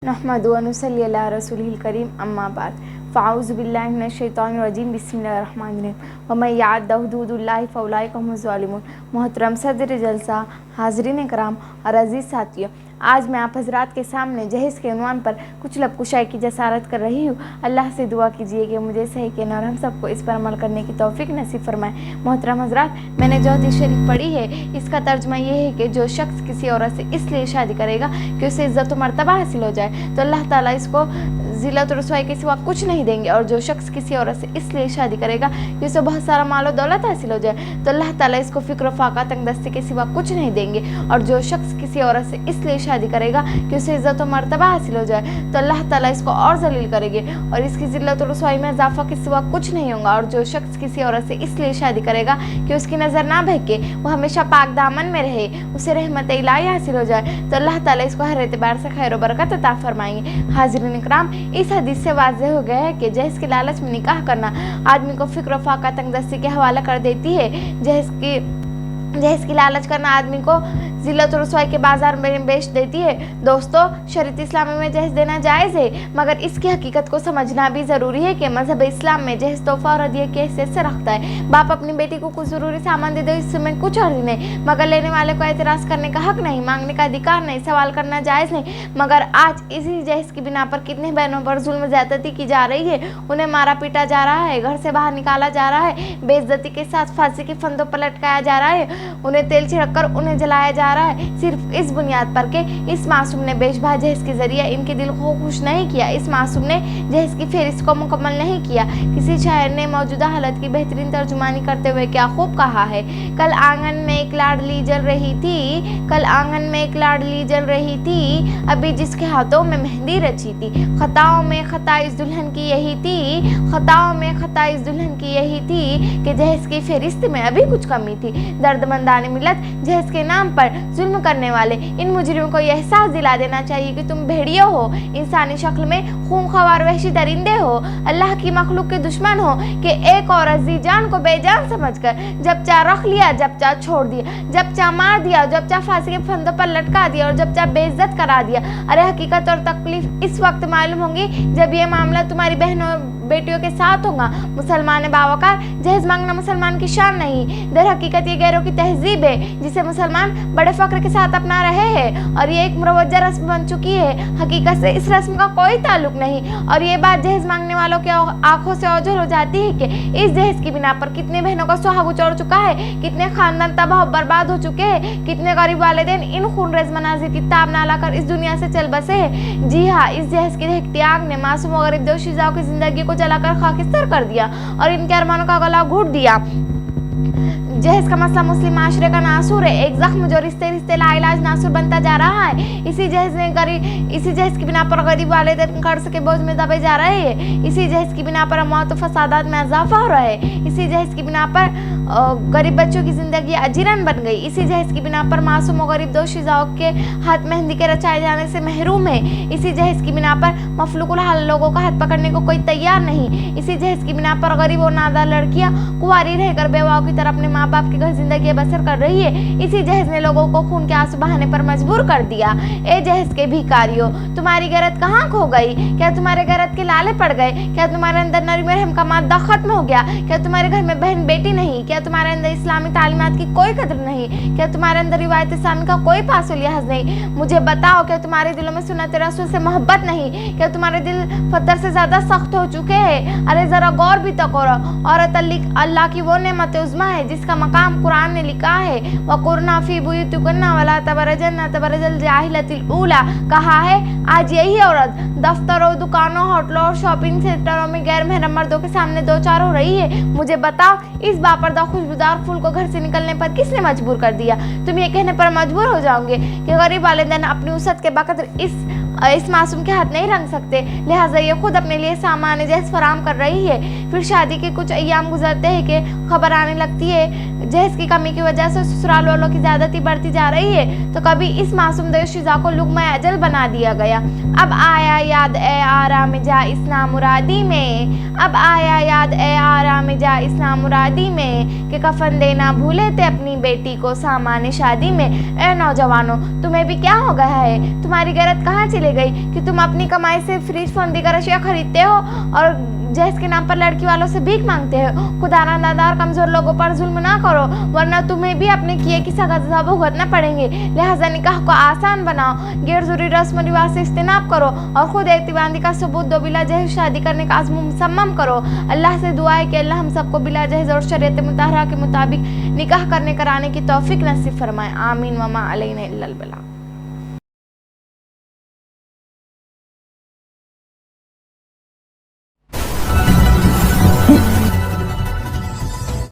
नहमदु व नुसल्ली अला रसूलिल करीम अम्मा बाद फ़ाऊज़ु बिल्लाहि मिनश शैतानिर रजीम बिस्मिल्लाहिर रहमानिर रहीम व मन यअद्द हुदूदल्लाहि फ़उलाइका हुमुज़ ज़ालिमून। मोहतरम सदर जलसा, हाज़रीन कराम और अज़ीज़ साथियों, आज मैं आप हज़रात के सामने जहेज़ के उन्वान पर कुछ लबकुशाई की जसारत कर रही हूँ। अल्लाह से दुआ कीजिए कि मुझे सही कहना और हम सबको इस पर अमल करने की तौफीक नसीब फरमाए। मोहतरम हज़रात, मैंने जो हदीस शरीफ पढ़ी है इसका तर्जुमा ये है कि जो शख्स किसी औरत से इसलिए शादी करेगा कि उसे इज़्ज़त व मर्तबा हासिल हो जाए तो अल्लाह ताला इसको ज़िल्लत और रुसवाई के सिवा कुछ नहीं देंगे, और जो शख्स किसी औरत से इसलिए शादी करेगा कि उसे बहुत सारा माल और दौलत हासिल हो जाए तो अल्लाह ताला इसको फ़िक्र फ़ाका तंगदस्ती के सिवा कुछ नहीं देंगे, और जो शख्स किसी औरत से इसलिए शादी करेगा कि उसे इज़्ज़त और मर्तबा हासिल हो जाए तो अल्लाह ताला इसको और जलील करेंगे और इसकी ज़िल्लत और रुसवाई में इजाफा के सिवा कुछ नहीं होगा। और जो शख्स किसी औरत से इसलिए शादी करेगा कि उसकी नज़र ना बहके, वो हमेशा पाक दामन में रहे, उसे रहमत इलाही हासिल हो जाए तो अल्लाह ताला इसको हर एतबार से खैर व बरकत अता फरमाएंगे। हाज़रीन इकराम, इस हदीस से वाज़ेह हो गया है कि जहेज़ के लालच में निकाह करना आदमी को फ़िक्र फ़ाका तंगदस्ती के हवाला कर देती है। जहेज़ की लालच करना आदमी को ज़िल्लत और रुसवाई के बाजार में बेच देती है। दोस्तों, शरीयत इस्लामी में जहेज़ देना जायज़ है, मगर इसकी हकीकत को समझना भी ज़रूरी है कि मज़हब इस्लाम में जहेज़ तोहफ़ा और हदिया की हैसियत से रखता है। बाप अपनी बेटी को कुछ ज़रूरी सामान दे दो, इसमें कुछ अर्ज़ नहीं, मगर लेने वाले को एतराज़ करने का हक़ नहीं, मांगने का अधिकार नहीं, सवाल करना जायज़ नहीं। मगर आज इसी जहेज़ की बिना पर कितने बहनों पर जुल्म ज़्यादती की जा रही है, उन्हें मारा पीटा जा रहा है, घर से बाहर निकाला जा रहा है, बेइज्जती के साथ फांसी के फंदों पर लटकाया जा रहा है, उन्हें तेल छिड़क कर उन्हें जलाया जा रहा है, सिर्फ इस बुनियाद पर के इस मासूम ने बेशबा जहेज़ के जरिए इनके दिल को खुश नहीं किया, इस मासूम ने जहेज़ की फहरिस्त को मुकम्मल नहीं किया। किसी शायर ने मौजूदा हालत की बेहतरीन तर्जुमानी करते हुए क्या खूब कहा है, कल आंगन में एक लाडली जल रही थी, कल आंगन में एक लाडली जल रही थी, अभी जिसके हाथों में मेहंदी रची थी, खताओं में खता इस दुल्हन की यही थी, खताओं में खता इस दुल्हन की यही थी कि जहेज़ की फहरिस्त में अभी कुछ कमी थी। दर्दमंदानी मिलत जहेज़ के नाम पर जुल्म करने वाले इन मुजरिमों को यह एहसास दिला देना चाहिए कि तुम भेड़िए हो, इंसानी शक्ल में खूंखार वहशी दरिंदे हो, अल्लाह की मखलूक के दुश्मन हो कि एक औरत जी जान को बेजान समझकर जब चाह रख लिया, जब चाह छोड़ दिया, जब चाह मार दिया, जब चाह फांसी के फंदों पर लटका दिया और जब चाह बेइज्जत करा दिया। अरे हकीकत और तकलीफ इस वक्त मालूम होंगी जब ये मामला तुम्हारी बहनों बेटियों के साथ होगा। मुसलमान बावकार जहेज़ मांगना मुसलमान की शान नहीं, दर हकीकत ये गैरों की तहजीब है जिसे मुसलमान बड़े फ़ख्र के साथ अपना रहे हैं, और ये एक मुरवज्जा रस्म बन चुकी है। हकीकत से इस रस्म का कोई ताल्लुक नहीं, और ये बात जहेज़ मांगने वालों की आंखों से ओझल हो जाती है कि इस जहेज़ की बिना पर कितने बहनों का सुहाग उचड़ चुका है, कितने खानदान तबाह बर्बाद हो चुके हैं, कितने गरीब वालिदैन इन खूनरेज़ मनाज़िर की ताब ना लाकर इस दुनिया से चल बसे हैं। जी हाँ, इस जहेज़ की दहकती आग ने मासूम और गरीब दोशीज़ाओं की ज़िंदगी को जलाकर खाकिस्तान कर दिया और इनके अरमानों का गला घोट दिया। जहेज़ का मसला मुस्लिम माशरे का नासूर है, एक जख्म जो रिश्ते रिश्ते लाइलाज नासूर बनता जा रहा है। इसी जहेज़ की बिना पर गरीब वालिदैन कर्ज के बोझ में दबे जा रहे हैं, इसी जहेज़ की बिना पर अमवात व फसादात में इजाफा हो रहा है, इसी जहेज़ की बिना पर गरीब बच्चों की ज़िंदगी अजीरन बन गई, इसी जहेज़ की बिना पर मासूम और गरीब दोशीज़ाओं के हाथ मेहंदी के रचाए जाने से महरूम है, इसी जहेज़ की बिना पर मफलूकुल हाल लोगों का हाथ पकड़ने को कोई तैयार नहीं, इसी जहेज़ की बिना पर गरीब और नादार लड़कियां कुंवारी रहकर बेवाओं की तरह अपने माँ बाप के घर जिंदगी बसर कर रही है। इसी जहेज़ ने लोगों को खून के आंसू बहाने पर मजबूर कर दिया। ए जहेज़ के भिखारियों, तुम्हारी गैरत कहाँ खो गई? क्या तुम्हारे गैरत के लाले पड़ गए? क्या तुम्हारे अंदर नरमी और रहम का मादा खत्म हो गया? क्या तुम्हारे घर में बहन बेटी नहीं? क्या तुम्हारे अंदर इस्लामी तालीमात की कोई कदर नहीं? क्या तुम्हारे अंदर रिवायत इस्लामी का कोई पास लिहाज नहीं? मुझे बताओ, क्या तुम्हारे दिलों में सुन्नत रसूल से मोहब्बत नहीं? क्या तुम्हारे दिल पत्थर से ज्यादा सख्त हो चुके हैं? अरे जरा गौर भी तो करो। औरत अल्लाह की वो नेमत उज़्मा है जिसका मकाम कुरान ने लिखा है, वकुरना फी बुयूतिकुन्ना वला तबरजन्ना तबरजल जाहिलतिल ऊला, कहा है आज यही औरत दफ्तरों, दुकानों, होटलों और शॉपिंग सेंटरों में गैर महरम मर्दों के सामने दो चार हो रही है। मुझे बताओ, इस बापर्दा खुशबूदार फूल को घर से निकलने पर किसने मजबूर कर दिया? तुम ये कहने पर मजबूर हो जाओगे कि गरीब वालिदैन अपनी वसअत के बकदर इस मासूम के हाथ नहीं रंग सकते, लिहाजा ये खुद अपने लिए सामान जहेज़ फराम कर रही है। फिर शादी के कुछ अय्याम गुजरते हैं कि खबर आने लगती है जहेज की कमी की वजह से ससुराल वालों की ज्यादती बढ़ती जा रही है, तो कभी इस मासूम दोशीज़ा को लुक़्मा अजल बना दिया गया। अब आया याद ए आराम जा इस्ना मुरादी में, अब आया याद ए आराम जा इस्ना मुरादी में, कि कफन देना भूले थे अपनी बेटी को सामान शादी में। ए नौजवानों, तुम्हें भी क्या हो गया है? तुम्हारी गैरत कहाँ चली गई कि तुम अपनी कमाई से फ्रिज फोन देकर अशिया खरीदते हो और जहेज के नाम पर लड़की वालों से भीख मांगते हो। खुदा ना दादा और कमजोर लोगों पर जुल्म ना करो, वरना तुम्हें भी अपने किए की सजा भुगतना पड़ेंगे। लिहाजा निकाह को आसान बनाओ, गैर जरूरी रस्म रिवाज से इज्तिनाब करो और खुद एतबांदी का सबूत दो, बिला जहेज शादी करने का आज़म मुसम्मम करो। अल्लाह से दुआ है कि अल्लाह हम सबको बिला जहेज और शरीयत मुताहरा के मुताबिक निकाह करने कराने की तौफीक नसीब फरमाए। आमीन वमा अलैना इल्लल बलाग।